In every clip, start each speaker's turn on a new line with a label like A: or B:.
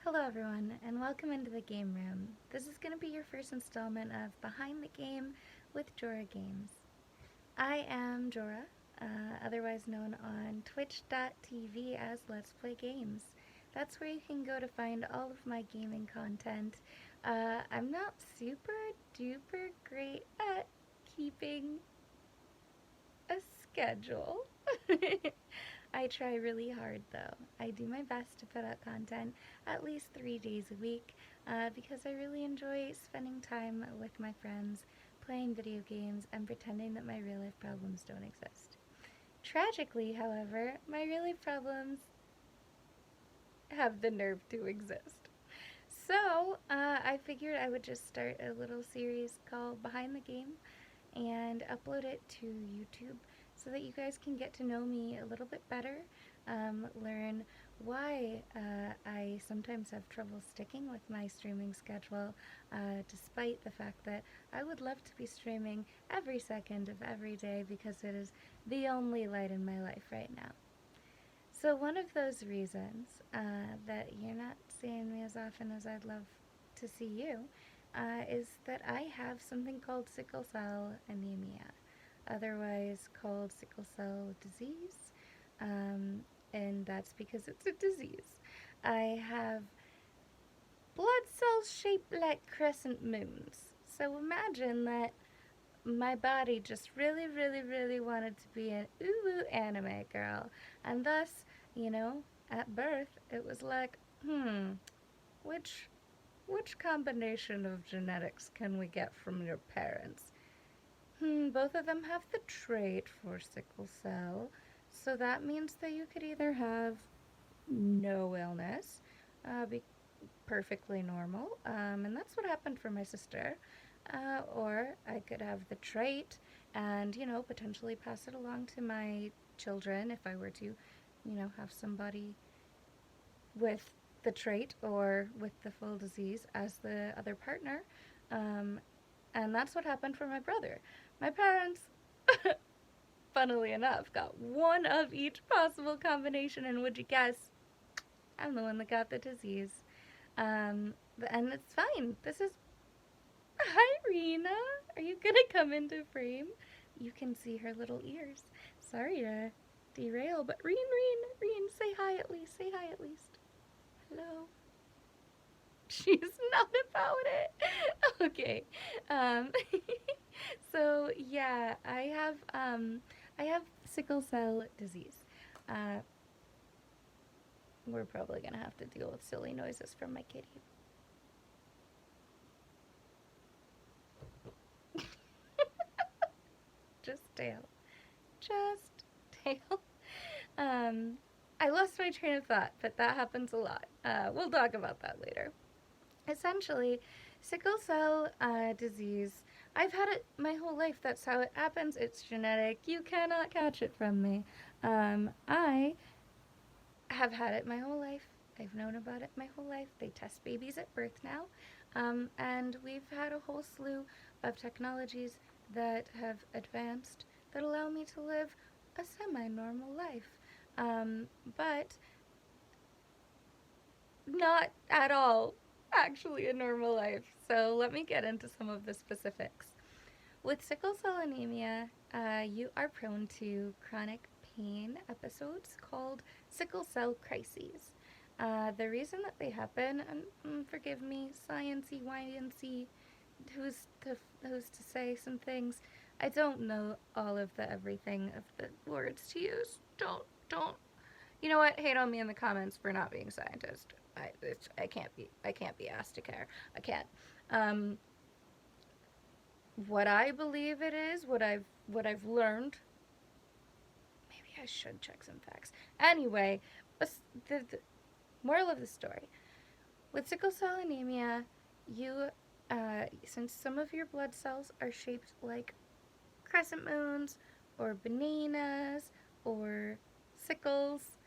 A: Hello everyone, and welcome into the game room. This is going to be your first installment of Behind the Game with Jorah Games. I am Jorah, otherwise known on twitch.tv as Let's Play Games. That's where you can go to find all of my gaming content. I'm not super duper great at keeping a schedule. I try really hard though. I do my best to put out content at least 3 days a week because I really enjoy spending time with my friends, playing video games, and pretending that my real life problems don't exist. Tragically, however, my real life problems have the nerve to exist. So I figured I would just start a little series called Behind the Game and upload it to YouTube so that you guys can get to know me a little bit better, learn why I sometimes have trouble sticking with my streaming schedule, despite the fact that I would love to be streaming every second of every day because it is the only light in my life right now. So one of those reasons that you're not seeing me as often as I'd love to see you is that I have something called sickle cell anemia, otherwise called sickle cell disease, and that's because it's a disease. I have blood cells shaped like crescent moons. So imagine that my body just really, really, really wanted to be an ooh anime girl, and thus, at birth, it was like, which which combination of genetics can we get from your parents? Both of them have the trait for sickle cell, so that means that you could either have no illness, be perfectly normal, and that's what happened for my sister, or I could have the trait and, potentially pass it along to my children if I were to, have somebody with the trait or with the full disease as the other partner. Um, and that's what happened for my brother. My parents, funnily enough, got one of each possible combination, and would you guess, I'm the one that got the disease. And it's fine. This is. Hi, Rena. Are you gonna come into frame? You can see her little ears. Sorry to derail, but Reen, say hi at least. Say hi at least. Hello. She's not about it. Okay. Um, so yeah, I have sickle cell disease. Uh, we're probably gonna have to deal with silly noises from my kitty. Just tail. Just tail. Um, I lost my train of thought, but that happens a lot. We'll talk about that later. Essentially, sickle cell disease, I've had it my whole life. That's how it happens. It's genetic. You cannot catch it from me. I have had it my whole life. I've known about it my whole life. They test babies at birth now. And we've had a whole slew of technologies that have advanced that allow me to live a semi-normal life. But not at all actually a normal life. So let me get into some of the specifics. With sickle cell anemia, you are prone to chronic pain episodes called sickle cell crises. The reason that they happen, and forgive me, sciencey, windy, who's to say some things. I don't know all of the everything of the words to use. Don't. You know what? Hate on me in the comments for not being a scientist. I can't be asked to care. I can't. Um, what I believe it is, what I've learned. Maybe I should check some facts. Anyway, the moral of the story: with sickle cell anemia, you since some of your blood cells are shaped like crescent moons or bananas or sickles,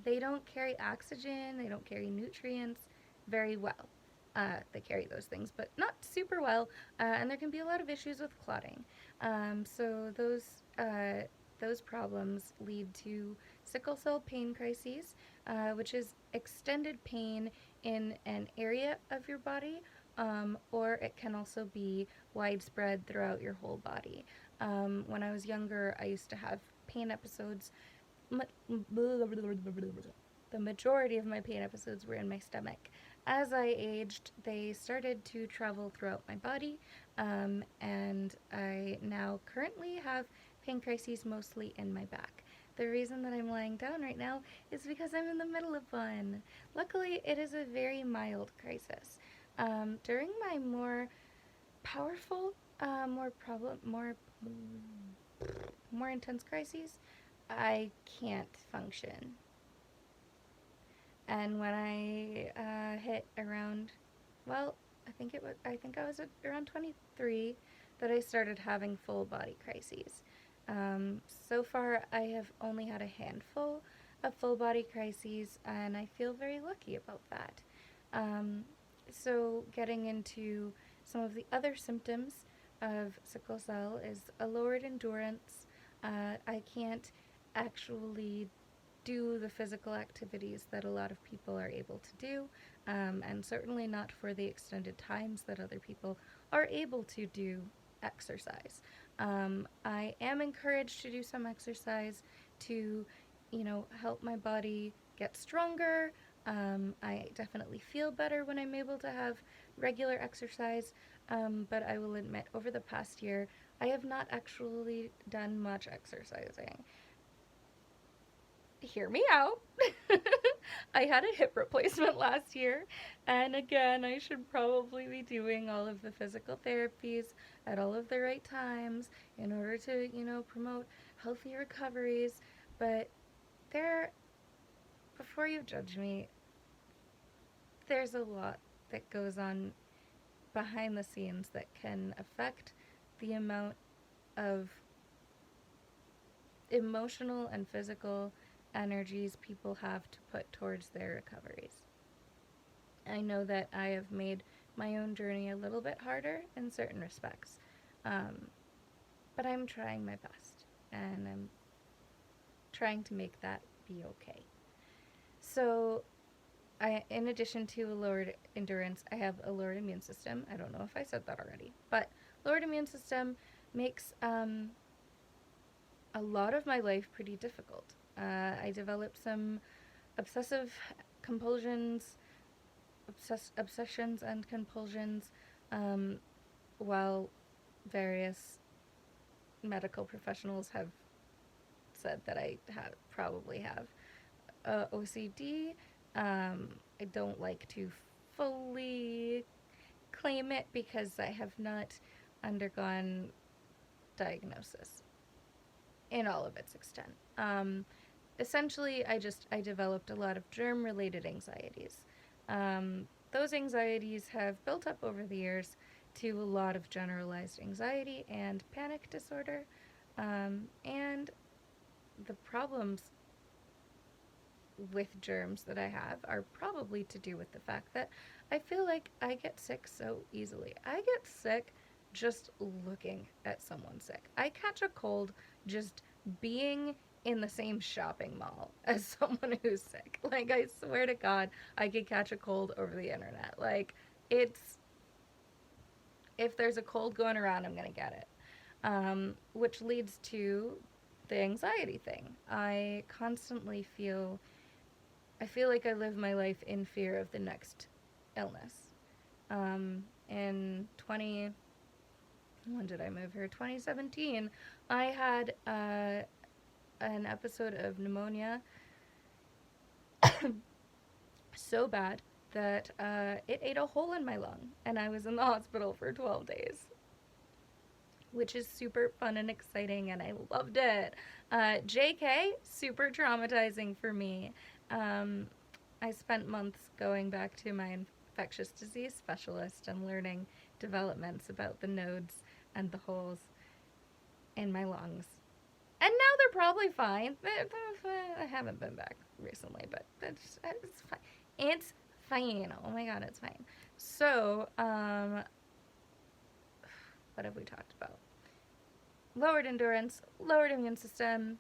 A: they don't carry oxygen, they don't carry nutrients very well. They carry those things, but not super well, and there can be a lot of issues with clotting. So those problems lead to sickle cell pain crises, which is extended pain in an area of your body, or it can also be widespread throughout your whole body. When I was younger, I used to have pain episodes. The majority of my pain episodes were in my stomach. As I aged, they started to travel throughout my body, and I now currently have pain crises mostly in my back. The reason that I'm lying down right now is because I'm in the middle of one. Luckily, it is a very mild crisis. During my more powerful, more intense crises, I can't function. And when I hit around, well, I think I was at around 23 that I started having full body crises. So far, I have only had a handful of full body crises, and I feel very lucky about that. Um, so, getting into some of the other symptoms of sickle cell is a lowered endurance. I can't actually do the physical activities that a lot of people are able to do, and certainly not for the extended times that other people are able to do exercise. I am encouraged to do some exercise to, help my body get stronger. I definitely feel better when I'm able to have regular exercise, but I will admit, over the past year, I have not actually done much exercising. Hear me out. I had a hip replacement last year, and again, I should probably be doing all of the physical therapies at all of the right times in order to, promote healthy recoveries. But there, before you judge me, there's a lot that goes on behind the scenes that can affect the amount of emotional and physical energies people have to put towards their recoveries. I know that I have made my own journey a little bit harder in certain respects, um, but I'm trying my best, and I'm trying to make that be okay. So, in addition to a lowered endurance, I have a lowered immune system. I don't know if I said that already, but lowered immune system makes a lot of my life pretty difficult. I developed some obsessive compulsions, obsessions and compulsions, um, while various medical professionals have said that I probably have OCD. I don't like to fully claim it because I have not undergone diagnosis in all of its extent. Essentially, I developed a lot of germ-related anxieties. Those anxieties have built up over the years to a lot of generalized anxiety and panic disorder, and the problems with germs that I have are probably to do with the fact that I feel like I get sick so easily. I get sick just looking at someone sick. I catch a cold just being in the same shopping mall as someone who's sick. Like, I swear to God, I could catch a cold over the internet. Like, it's, if there's a cold going around, I'm gonna get it. Which leads to the anxiety thing. I feel like I live my life in fear of the next illness. In when did I move here? 2017, I had an episode of pneumonia so bad that it ate a hole in my lung, and I was in the hospital for 12 days, which is super fun and exciting, and I loved it. JK, super traumatizing for me. I spent months going back to my infectious disease specialist and learning developments about the nodes and the holes in my lungs. And now they're probably fine. I haven't been back recently, but it's fine. It's fine. Oh my God, it's fine. So, what have we talked about? Lowered endurance, lowered immune system,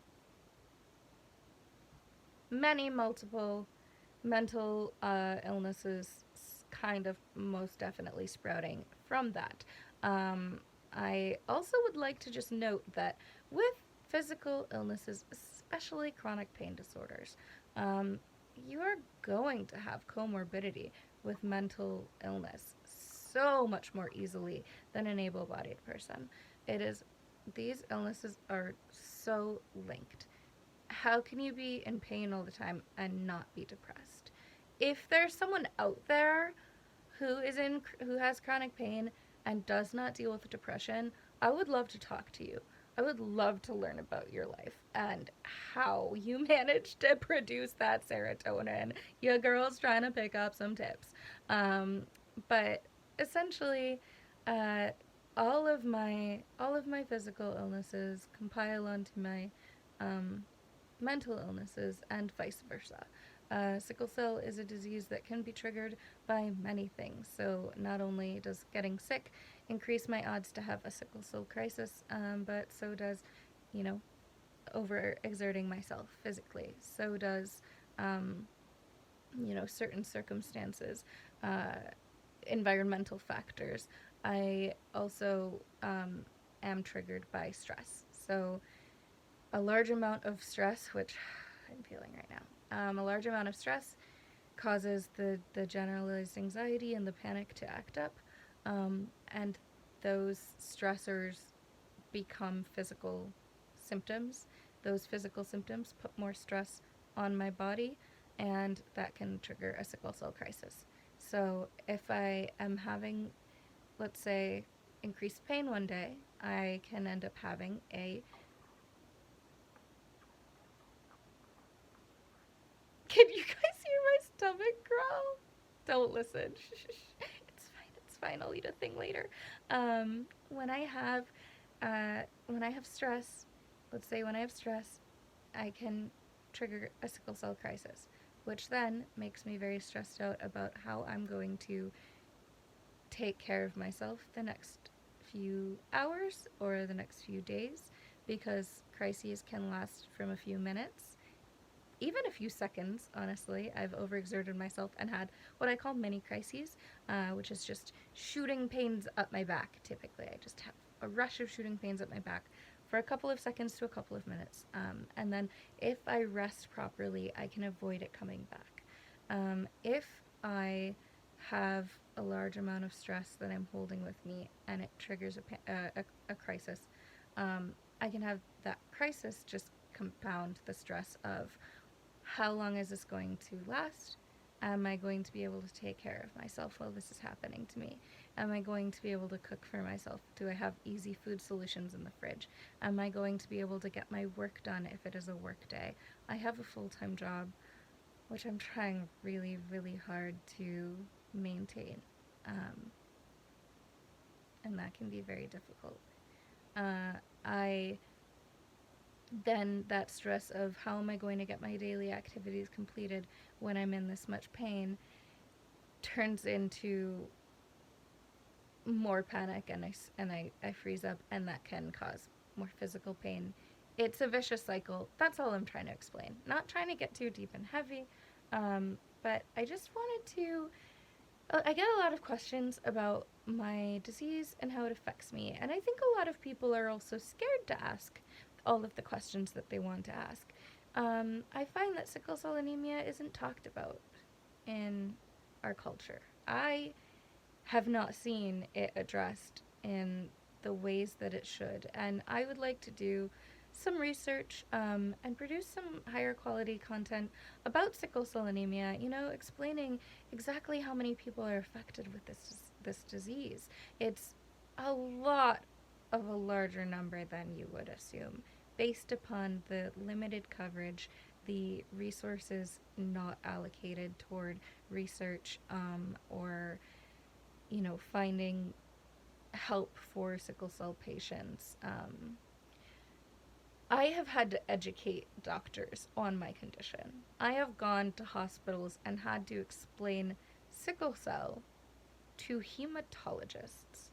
A: many multiple mental illnesses kind of most definitely sprouting from that. Um, I also would like to just note that with physical illnesses, especially chronic pain disorders, um, you are going to have comorbidity with mental illness so much more easily than an able bodied person. It is, these illnesses are so linked. How can you be in pain all the time and not be depressed? If there's someone out there who has chronic pain and does not deal with depression, I would love to talk to you. I would love to learn about your life and how you manage to produce that serotonin. Your girl's trying to pick up some tips. But essentially, uh, all of my physical illnesses compile onto my um, mental illnesses and vice versa. Sickle cell is a disease that can be triggered by many things. So, not only does getting sick increase my odds to have a sickle cell crisis, but so does, you know, overexerting myself physically. So does, um, certain circumstances, uh, environmental factors. I also am triggered by stress. So, a large amount of stress, which I'm feeling right now, a large amount of stress causes the generalized anxiety and the panic to act up. And those stressors become physical symptoms. Those physical symptoms put more stress on my body, and that can trigger a sickle cell crisis. So if I am having, let's say, increased pain one day, I can end up having a. Can you guys hear my stomach growl? Don't listen. It's fine. I'll eat a thing later. When I have, stress, let's say when I have stress, I can trigger a sickle cell crisis, which then makes me very stressed out about how I'm going to take care of myself the next few hours or the next few days, because crises can last from a few minutes, even a few seconds. Honestly, I've overexerted myself and had what I call mini crises, which is just shooting pains up my back. Typically, I just have a rush of shooting pains up my back for a couple of seconds to a couple of minutes. And then if I rest properly, I can avoid it coming back. If I have a large amount of stress that I'm holding with me and it triggers a crisis, I can have that crisis just compound the stress of how long is this going to last? Am I going to be able to take care of myself while this is happening to me? Am I going to be able to cook for myself? Do I have easy food solutions in the fridge? Am I going to be able to get my work done if it is a work day? I have a full-time job, which I'm trying really, really hard to maintain. Um, and that can be very difficult. I Then that stress of how am I going to get my daily activities completed when I'm in this much pain turns into more panic, and I freeze up, and that can cause more physical pain. It's a vicious cycle. That's all I'm trying to explain. Not trying to get too deep and heavy, but I just wanted to. I get a lot of questions about my disease and how it affects me, and I think a lot of people are also scared to ask all of the questions that they want to ask. I find that sickle cell anemia isn't talked about in our culture. I have not seen it addressed in the ways that it should, and I would like to do some research and produce some higher quality content about sickle cell anemia, explaining exactly how many people are affected with this disease. It's a lot of a larger number than you would assume, based upon the limited coverage, the resources not allocated toward research, or finding help for sickle cell patients. I have had to educate doctors on my condition. I have gone to hospitals and had to explain sickle cell to hematologists.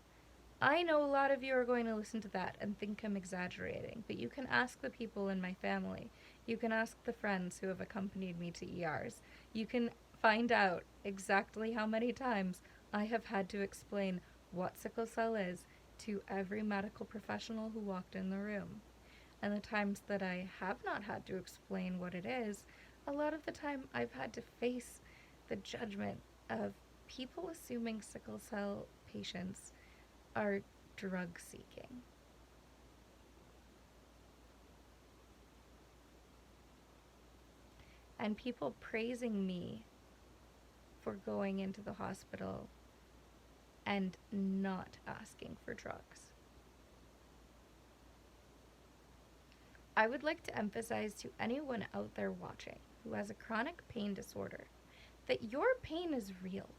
A: I know a lot of you are going to listen to that and think I'm exaggerating, but you can ask the people in my family You can ask the friends who have accompanied me to ERs. You can find out exactly how many times I have had to explain what sickle cell is to every medical professional who walked in the room. And the times that I have not had to explain what it is, a lot of the time I've had to face the judgment of people assuming sickle cell patients are drug seeking. And people praising me for going into the hospital and not asking for drugs. I would like to emphasize to anyone out there watching who has a chronic pain disorder that your pain is real.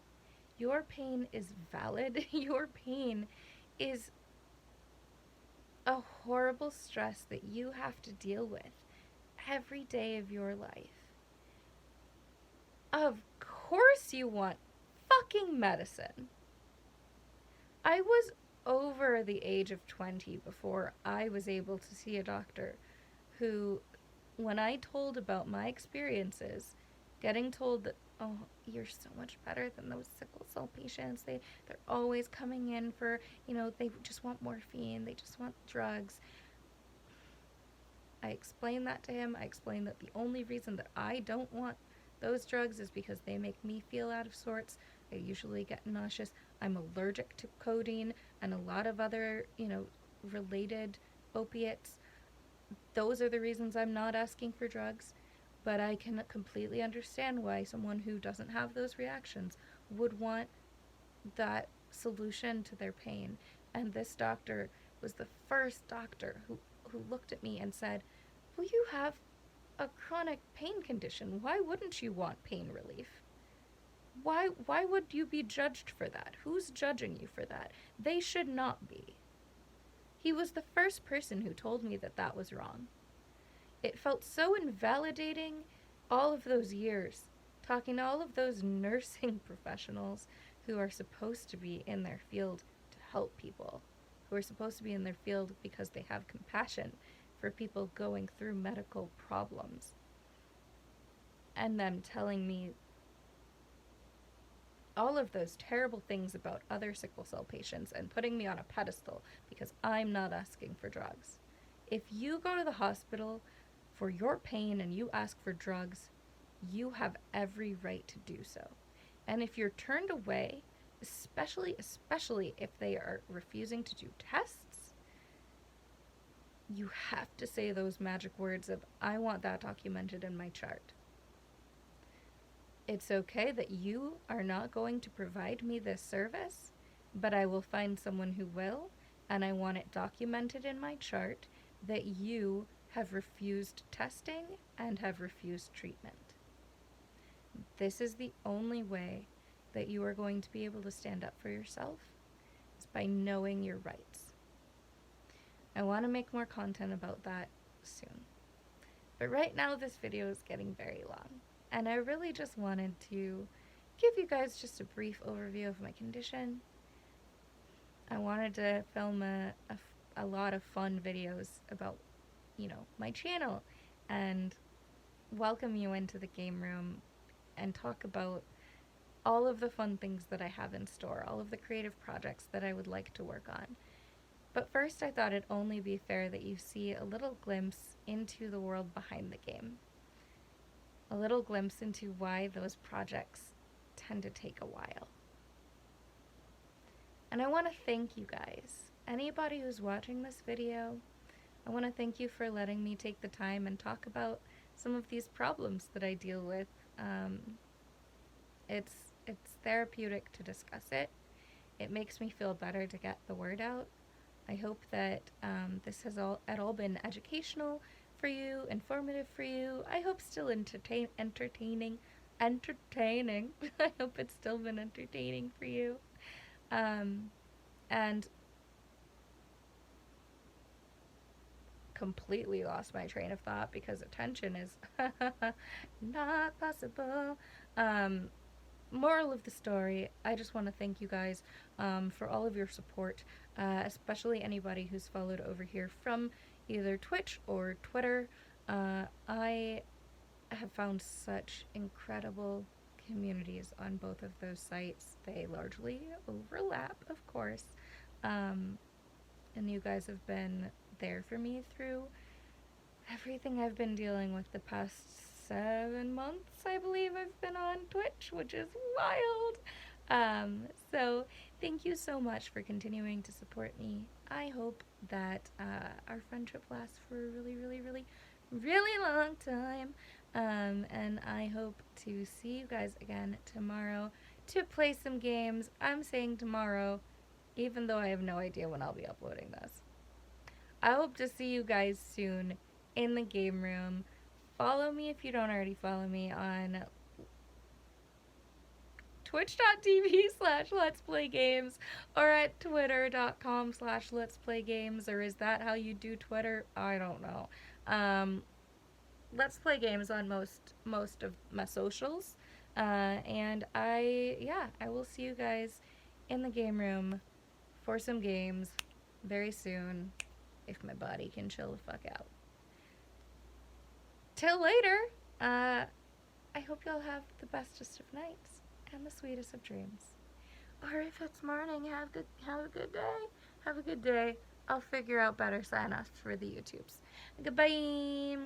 A: Your pain is valid. Your pain is a horrible stress that you have to deal with every day of your life. Of course you want fucking medicine. I was over the age of 20 before I was able to see a doctor who, when I told about my experiences, getting told that, oh, you're so much better than those sickle cell patients. They're always coming in for, they just want morphine. They just want drugs. I explained that to him. I explained that the only reason that I don't want those drugs is because they make me feel out of sorts. I usually get nauseous. I'm allergic to codeine and a lot of other, related opiates. Those are the reasons I'm not asking for drugs. But I can completely understand why someone who doesn't have those reactions would want that solution to their pain. And this doctor was the first doctor who looked at me and said, well, you have a chronic pain condition. Why wouldn't you want pain relief? Why would you be judged for that? Who's judging you for that? They should not be. He was the first person who told me that that was wrong. It felt so invalidating all of those years, talking to all of those nursing professionals who are supposed to be in their field to help people, who are supposed to be in their field because they have compassion for people going through medical problems, and them telling me all of those terrible things about other sickle cell patients and putting me on a pedestal because I'm not asking for drugs. If you go to the hospital for your pain and you ask for drugs, you have every right to do so. And if you're turned away, especially if they are refusing to do tests, you have to say those magic words of, I want that documented in my chart. It's okay that you are not going to provide me this service, but I will find someone who will, and I want it documented in my chart that you have refused testing and have refused treatment. This is the only way that you are going to be able to stand up for yourself, is by knowing your rights. I want to make more content about that soon. But right now this video is getting very long, and I really just wanted to give you guys just a brief overview of my condition. I wanted to film a lot of fun videos about, my channel, and welcome you into the game room and talk about all of the fun things that I have in store, all of the creative projects that I would like to work on. But first, I thought it'd only be fair that you see a little glimpse into the world behind the game. A little glimpse into why those projects tend to take a while. And I want to thank you guys. Anybody who's watching this video, I want to thank you for letting me take the time and talk about some of these problems that I deal with. It's therapeutic to discuss it. It makes me feel better to get the word out. I hope that this has all been educational for you, informative for you. I hope still entertaining. I hope it's still been entertaining for you. And completely lost my train of thought because attention is not possible. Moral of the story, I just want to thank you guys for all of your support, especially anybody who's followed over here from either Twitch or Twitter. I have found such incredible communities on both of those sites. They largely overlap, of course. Um, and you guys have been there for me through everything I've been dealing with the past 7 months, I believe I've been on Twitch, which is wild. So thank you so much for continuing to support me. I hope that our friendship lasts for a really, really, really, really long time. And I hope to see you guys again tomorrow to play some games. I'm saying tomorrow, even though I have no idea when I'll be uploading this. I hope to see you guys soon in the game room. Follow me if you don't already follow me on twitch.tv slash let's play games or at twitter.com slash let's play games, or is that how you do Twitter? I don't know. Let's play games on most of my socials. And I will see you guys in the game room for some games very soon if my body can chill the fuck out. Till later, I hope y'all have the bestest of nights and the sweetest of dreams. Or if it's morning, have a good day. Have a good day. I'll figure out better sign offs for the YouTubes. Goodbye.